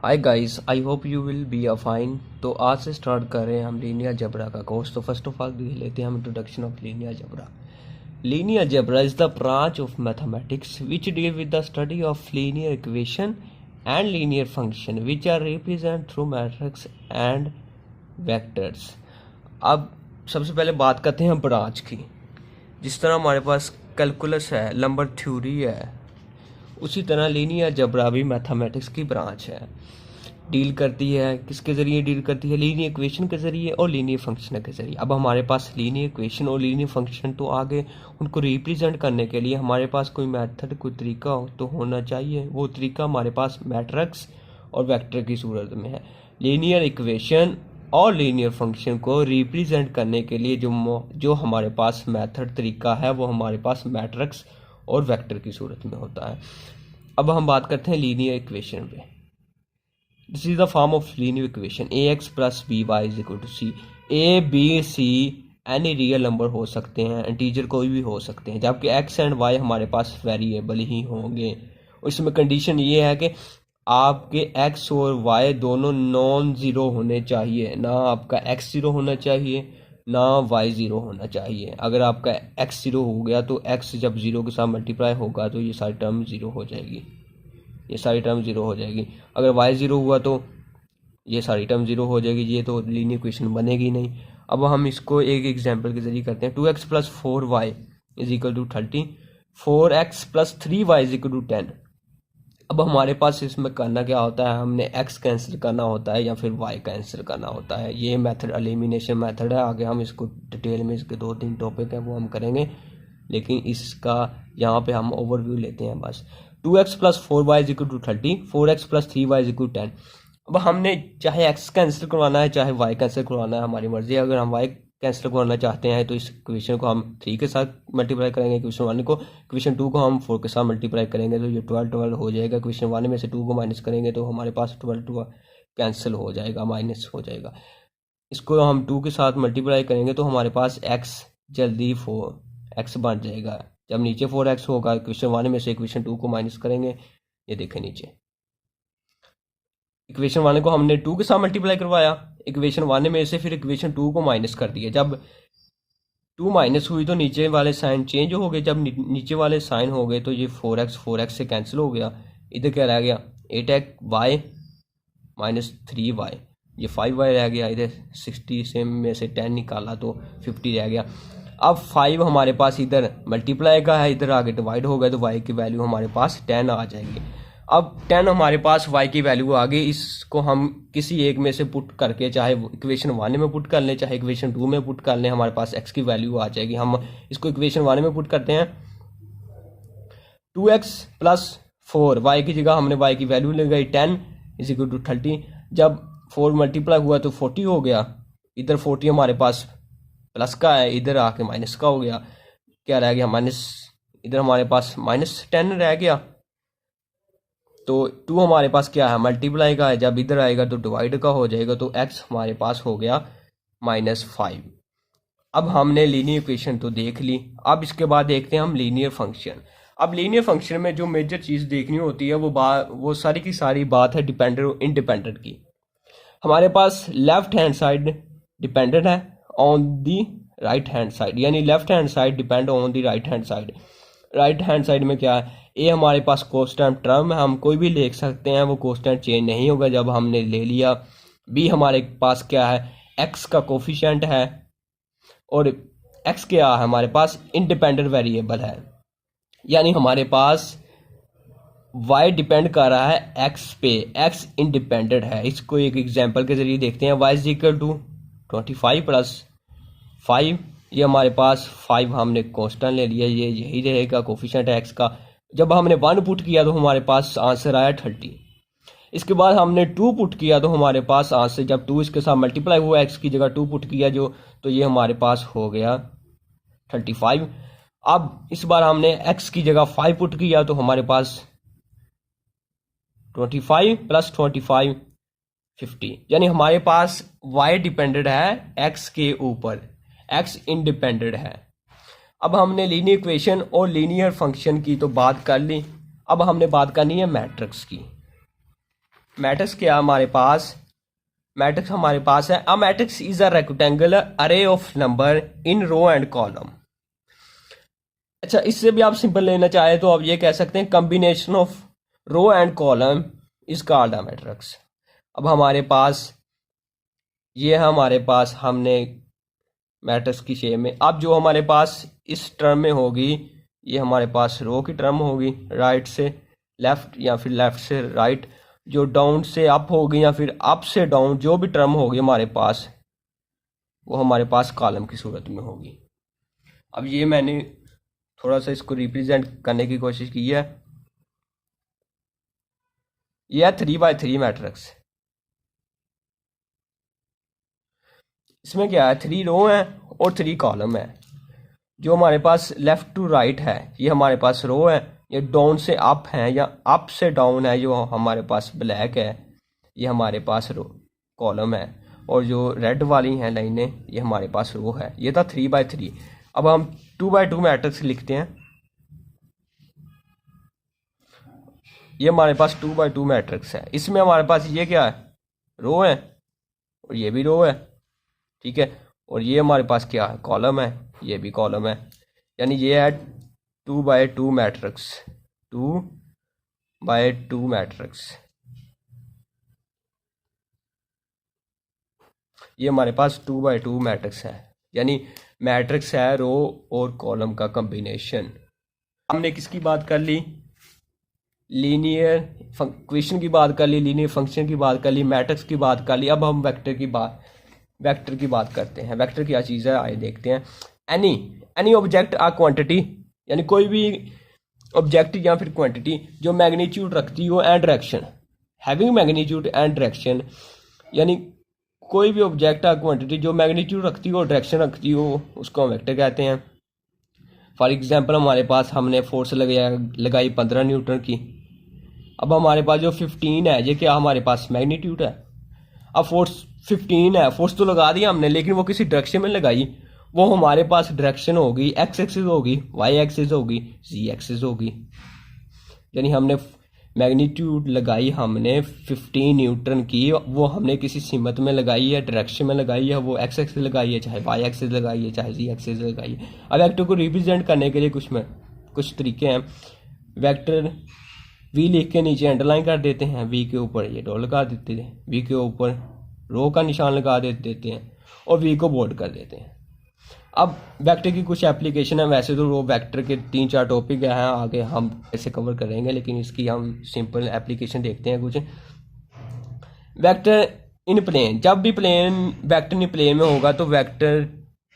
Hi guys, I hope you will be a fine. तो आज से स्टार्ट कर रहे हैं हम लीनियर अलजेब्रा का कोर्स। तो फर्स्ट ऑफ ऑल देख लेते हैं हम introduction of linear algebra. Linear algebra is the branch of mathematics which deal with the study of linear equation and linear function which are represent through matrix and vectors. अब सबसे पहले बात करते हैं ब्रांच की। जिस तरह हमारे पास कैलकुलस है, नंबर थ्योरी है, उसी तरह लीनियर अलजेब्रा भी मैथमेटिक्स की ब्रांच है। डील करती है किसके ज़रिए? डील करती है लीनियर इक्वेशन के ज़रिए और लीनियर फंक्शन के ज़रिए। अब हमारे पास लीनियर इक्वेशन और लीनियर फंक्शन तो आगे उनको रिप्रेजेंट करने के लिए हमारे पास कोई मेथड, कोई तरीका तो होना चाहिए। वो तरीका हमारे पास मैट्रिक्स और वेक्टर की सूरत में है। लीनियर इक्वेशन और लीनियर फंक्शन को रिप्रेजेंट करने के लिए जो हमारे पास मेथड, तरीका है, वो हमारे पास मैट्रिक्स और वेक्टर की सूरत में होता है। अब हम बात करते हैं लीनियर इक्वेशन पे। This is the form of linear equation ax plus B Y is equal to C. A B C any real number हो सकते हैं, इंटीजर कोई भी हो सकते हैं, जबकि x एंड y हमारे पास वेरिएबल ही होंगे। इसमें कंडीशन ये है कि आपके x और y दोनों नॉन ज़ीरो होने चाहिए। ना आपका x ज़ीरो होना चाहिए, ना y ज़ीरो होना चाहिए। अगर आपका x ज़ीरो हो गया तो x जब ज़ीरो के साथ मल्टीप्लाई होगा तो ये सारी टर्म ज़ीरो हो जाएगी, ये सारी टर्म ज़ीरो हो जाएगी। अगर y ज़ीरो हुआ तो ये सारी टर्म ज़ीरो हो जाएगी, ये तो लीनियर इक्वेशन बनेगी नहीं। अब हम इसको एक एग्जांपल के जरिए करते हैं। 2x plus 4y is equal to 30, 4x plus 3y is equal to 10। अब हमारे पास इसमें करना क्या होता है? हमने x कैंसिल करना होता है या फिर y कैंसिल करना होता है। ये मेथड एलिमिनेशन मेथड है। आगे हम इसको डिटेल में, इसके 2-3 टॉपिक हैं वो हम करेंगे, लेकिन इसका यहाँ पे हम ओवरव्यू लेते हैं बस। 2x plus 4y is equal to 30, 4x plus 3y is equal to 10। अब हमने चाहे x कैंसिल करवाना है चाहे y कैंसिल करवाना है, हमारी मर्जी है। अगर हम y कैंसिल करवाना चाहते हैं तो इस इक्वेशन को हम 3 के साथ मल्टीप्लाई करेंगे, इक्वेशन 1 को। इक्वेशन 2 को हम 4 के साथ मल्टीप्लाई करेंगे तो ये 12 हो जाएगा। इक्वेशन 1 में से 2 को माइनस करेंगे तो हमारे पास 12 कैंसिल हो जाएगा, माइनस हो जाएगा। इसको हम 2 के साथ मल्टीप्लाई करेंगे तो हमारे पास x जल्दी 4x बन जाएगा। जब नीचे 4x होगा, इक्वेशन 1 में से इक्वेशन 2 को माइनस करेंगे। ये देखें नीचे इक्वेशन 1 को हमने 2 के साथ मल्टीप्लाई करवाया, इक्वेशन 1 में से फिर इक्वेशन 2 को माइनस कर दिया। जब 2 माइनस हुई तो नीचे वाले साइन चेंज हो गए। जब नीचे वाले साइन हो गए तो ये 4x से कैंसिल हो गया। इधर क्या रह गया? 8y माइनस 3y, ये 5y रह गया। इधर 60 से में से 10 निकाला तो 50 रह गया। अब 5 हमारे पास इधर मल्टीप्लाई का है, इधर आगे डिवाइड हो गया तो y की वैल्यू हमारे पास 10 आ जाएगी। अब 10 हमारे पास y की वैल्यू आ गई। इसको हम किसी एक में से पुट करके, चाहे इक्वेशन 1 में पुट कर लें चाहे इक्वेशन 2 में पुट कर लें, हमारे पास x की वैल्यू आ जाएगी। हम इसको इक्वेशन 1 में पुट करते हैं। 2x प्लस 4, y की जगह हमने y की वैल्यू लगाई 10 इज इक्वल टू 30। जब 4 मल्टीप्लाई हुआ तो 40 हो गया। इधर 40 हमारे पास प्लस का है, इधर आके माइनस का हो गया। क्या रह गया? माइनस। इधर हमारे पास माइनस 10 रह गया। तो 2 हमारे पास क्या है? मल्टीप्लाई का है। जब इधर आएगा तो डिवाइड का हो जाएगा, तो x हमारे पास हो गया -5। अब हमने लीनियर इक्वेशन तो देख ली। अब इसके बाद देखते हैं हम लीनियर फंक्शन। अब लीनियर फंक्शन में जो मेजर चीज़ देखनी होती है वो सारी की सारी बात है डिपेंडेंट और इंडिपेंडेंट की। हमारे पास लेफ्ट हैंड साइड डिपेंडेंट है on the right hand side, यानी left hand side depend on the right hand side. Right hand side में क्या है? ए हमारे पास कांस्टेंट टर्म है, हम कोई भी लिख सकते हैं, वो कांस्टेंट चेंज नहीं होगा जब हमने ले लिया। बी हमारे पास क्या है? एक्स का कोफिशिएंट है। और एक्स क्या है? हमारे पास इंडिपेंडेंट वेरिएबल है, यानी हमारे पास y डिपेंड कर रहा है x पे, x इंडिपेंडेंट है। इसको एक एग्जांपल के जरिए देखते हैं। y is equal to 25 plus 5, ये हमारे पास 5 हमने कांस्टेंट ले लिया, ये यही रहेगा कोफिशिएंट है x का। जब हमने 1 पुट किया तो हमारे पास आंसर आया 30। इसके बाद हमने 2 पुट किया तो हमारे पास आंसर, जब 2 इसके साथ मल्टीप्लाई हुआ, x की जगह 2 पुट किया जो, तो ये हमारे पास हो गया 35। अब इस बार हमने x की जगह 5 पुट किया तो हमारे पास 25 प्लस 25 50, यानी हमारे पास y डिपेंडेंट है x के ऊपर, x इंडिपेंडेंट है। अब हमने लीनियर इक्वेशन और लीनियर फंक्शन की तो बात कर ली। अब हमने बात करनी है मैट्रिक्स की। मैट्रिक्स क्या हमारे पास, मैट्रिक्स हमारे पास है a matrix is a rectangular array of number in row and column. अच्छा, इससे भी आप सिंपल लेना चाहे तो आप ये कह सकते हैं combination of row and column is called a matrix. अब हमारे पास ये है, हमारे पास हमने मैट्रिक्स की शेप में, अब जो हमारे पास इस टर्म में होगी ये हमारे पास रो की टर्म होगी, राइट से लेफ्ट या फिर लेफ्ट से राइट, जो डाउन से अप होगी या फिर अप से डाउन, जो भी टर्म होगी हमारे पास वो हमारे पास कॉलम की सूरत में होगी। अब ये मैंने थोड़ा सा इसको रिप्रेजेंट करने की कोशिश की है। यह 3x3 मैट्रिक्स, इसमें क्या है 3 रो है और 3 कॉलम है। जो हमारे पास लेफ्ट टू राइट है ये हमारे पास रो है, ये डाउन से अप है या अप से डाउन है जो हमारे पास ब्लैक है ये हमारे पास रो कॉलम है, और जो रेड वाली हैं लाइनें ये हमारे पास रो है। ये था 3x3। अब हम 2x2 मैट्रिक्स लिखते हैं। ये हमारे पास 2x2 मैट्रिक्स है, इसमें हमारे पास ये क्या है रो है और ये भी रो है, ठीक है, और ये हमारे पास क्या है कॉलम है, ये भी कॉलम है, यानी ये है 2x2 मैट्रिक्स, 2x2 मैट्रिक्स। ये हमारे पास 2x2 मैट्रिक्स है, यानी मैट्रिक्स है रो और कॉलम का कॉम्बिनेशन। हमने किसकी बात कर ली, लीनियर क्वेश्चन की बात कर ली, लीनियर फंक्शन की बात कर ली, मैट्रिक्स की बात कर ली। अब हम वेक्टर की बात करते हैं। वेक्टर क्या चीज़ है आइए देखते हैं। एनी ऑब्जेक्ट आ क्वांटिटी, यानी कोई भी ऑब्जेक्ट या फिर क्वांटिटी जो मैग्नीट्यूड रखती हो and direction, having magnitude and direction, यानी कोई भी ऑब्जेक्ट आ क्वांटिटी जो मैग्नीट्यूड रखती हो डायरेक्शन रखती हो उसको हम वेक्टर कहते हैं। फॉर एग्जांपल हमारे पास हमने फोर्स लगाई 15 न्यूटन की। अब हमारे पास जो 15 है ये क्या हमारे पास मैग्नीट्यूड है। अब फोर्स 15 है, फोर्स तो लगा दिया हमने लेकिन वो किसी डायरेक्शन में लगाई, वो हमारे पास डायरेक्शन होगी एक्स एक्सिस होगी, वाई एक्सिस होगी, जी एक्सिस होगी, यानी हमने मैग्नीट्यूड लगाई हमने 15 न्यूटन की, वो हमने किसी सीमत में लगाई है, डायरेक्शन में लगाई है, वो एक्स एक्सिस लगाई है, चाहे वाई एक्सिस लगाई है, चाहे जी एक्सिस लगाई है। अब वेक्टर को रिप्रेजेंट करने के लिए कुछ तरीके हैं। वेक्टर वी लिख के नीचे अंडरलाइन कर देते हैं, वी के ऊपर ये डॉट लगा देते हैं, वी के ऊपर रो का निशान लगा देते हैं और वी को बोल्ड कर देते हैं। अब वेक्टर की कुछ एप्लीकेशन है, वैसे तो रो वेक्टर के 3-4 टॉपिक हैं, आगे हम ऐसे कवर करेंगे, लेकिन इसकी हम सिंपल एप्लीकेशन देखते हैं कुछ। वेक्टर इन प्लेन, जब भी वेक्टर इन प्लेन में होगा तो वेक्टर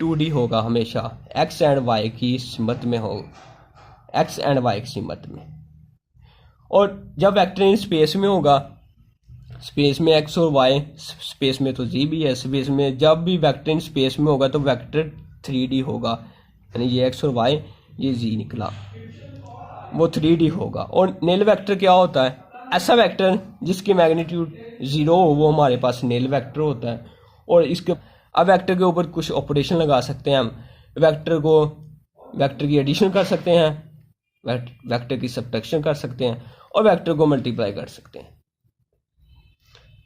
2D होगा हमेशा, एक्स एंड वाई की सीमत में हो, एक्स एंड वाई की सीमत में। और जब वेक्टर इन स्पेस में होगा, स्पेस में एक्स और वाई, स्पेस में तो जी भी है, स्पेस में जब भी वेक्टर इन स्पेस में होगा तो वेक्टर 3D होगा, यानी ये एक्स और वाई ये जी निकला, वो 3D होगा। और नेल वेक्टर क्या होता है, ऐसा वेक्टर जिसकी मैग्नीट्यूड 0 हो वो हमारे पास नेल वेक्टर होता है। और इसके अब वेक्टर के ऊपर कुछ ऑपरेशन लगा सकते हैं हम, वेक्टर की एडिशन कर सकते हैं, वेक्टर की सब्ट्रैक्शन कर सकते हैं और वेक्टर को मल्टीप्लाई कर सकते हैं।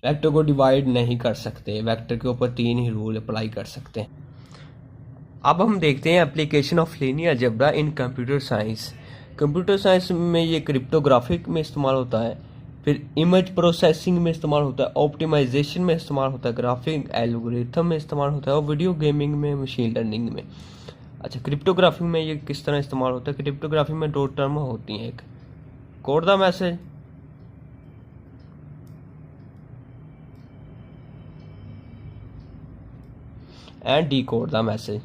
वेक्टर को डिवाइड नहीं कर सकते, वेक्टर के ऊपर 3 ही रूल अप्लाई कर सकते हैं। अब हम देखते हैं application of linear algebra in computer science. Computer science में ये क्रिप्टोग्राफिक में इस्तेमाल होता है, फिर इमेज प्रोसेसिंग में इस्तेमाल होता है, ऑप्टिमाइजेशन में इस्तेमाल होता है, ग्राफिक एल्गोरिथम में इस्तेमाल होता है और वीडियो गेमिंग में, मशीन लर्निंग में। अच्छा, क्रिप्टोग्राफी में ये किस तरह इस्तेमाल होता है। क्रिप्टोग्राफी में 2 टर्म होती हैं, एक code the message and decode the message.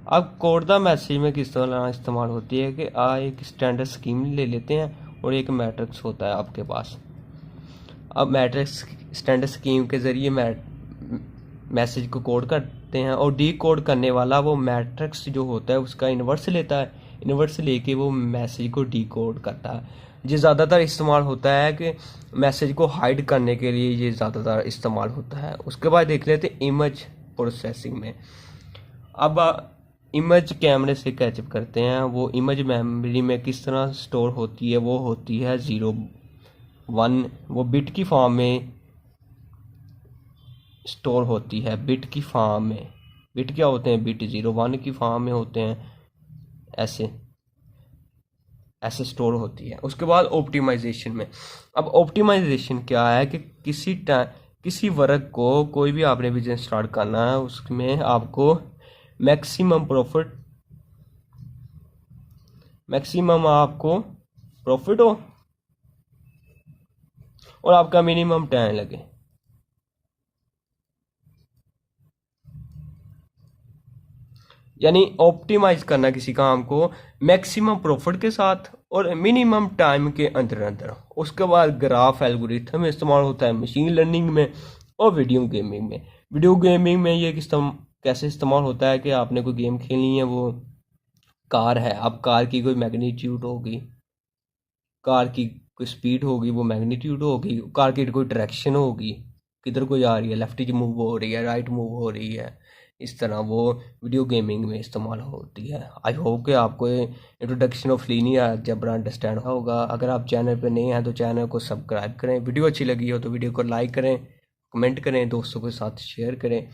अब कोड द मैसेज में किस तरह इस्तेमाल होती है कि एक स्टैंडर्ड स्कीम ले लेते हैं और एक मैट्रिक्स होता है आपके पास। अब मैट्रिक्स स्टैंडर्ड स्कीम के ज़रिए मैसेज को कोड करते हैं और डी कोड करने वाला वो मैट्रिक्स जो होता है उसका इन्वर्स लेता है, इन्वर्स लेके वो मैसेज को डी कोड करता है। ये ज़्यादातर इस्तेमाल होता है कि मैसेज को हाइड करने के लिए, ये ज़्यादातर इस्तेमाल होता है। उसके बाद देख लेते हैं इमेज प्रोसेसिंग में। अब इमेज कैमरे से कैचअप करते हैं, वो इमेज मेमोरी में किस तरह स्टोर होती है, वो होती है 0 वन वो बिट की फॉर्म में स्टोर होती है, बिट की फॉर्म में। बिट क्या होते हैं, बिट 0 1 की फॉर्म में होते हैं, ऐसे ऐसे स्टोर होती है। उसके बाद ऑप्टिमाइजेशन में, अब ऑप्टिमाइजेशन क्या है कि किसी वर्क को, कोई भी आपने बिजनेस स्टार्ट करना है उसमें आपको मैक्सिमम प्रॉफिट, मैक्सिमम आपको प्रॉफिट हो और आपका मिनिमम टाइम लगे। यानी ऑप्टिमाइज करना किसी काम को मैक्सिमम प्रॉफिट के साथ और मिनिमम टाइम के अंदर अंदर। उसके बाद ग्राफ एल्गोरिथम इस्तेमाल होता है मशीन लर्निंग में और वीडियो गेमिंग में। वीडियो गेमिंग में ये कैसे इस्तेमाल होता है कि आपने कोई गेम खेलनी है, वो कार है, अब कार की कोई मैग्नीट्यूड होगी, कार की कोई स्पीड होगी, वो मैग्नीट्यूड होगी, कार की कोई डायरेक्शन होगी, किधर को जा रही है, लेफ्ट की मूव हो रही है, राइट मूव हो रही है, इस तरह वो वीडियो गेमिंग में इस्तेमाल होती है। आई होप कि आपको introduction of linear algebra understand होगा। अगर आप चैनल पर नए हैं तो चैनल को सब्सक्राइब करें, वीडियो अच्छी लगी हो तो वीडियो को लाइक करें, कमेंट करें, दोस्तों के साथ शेयर करें।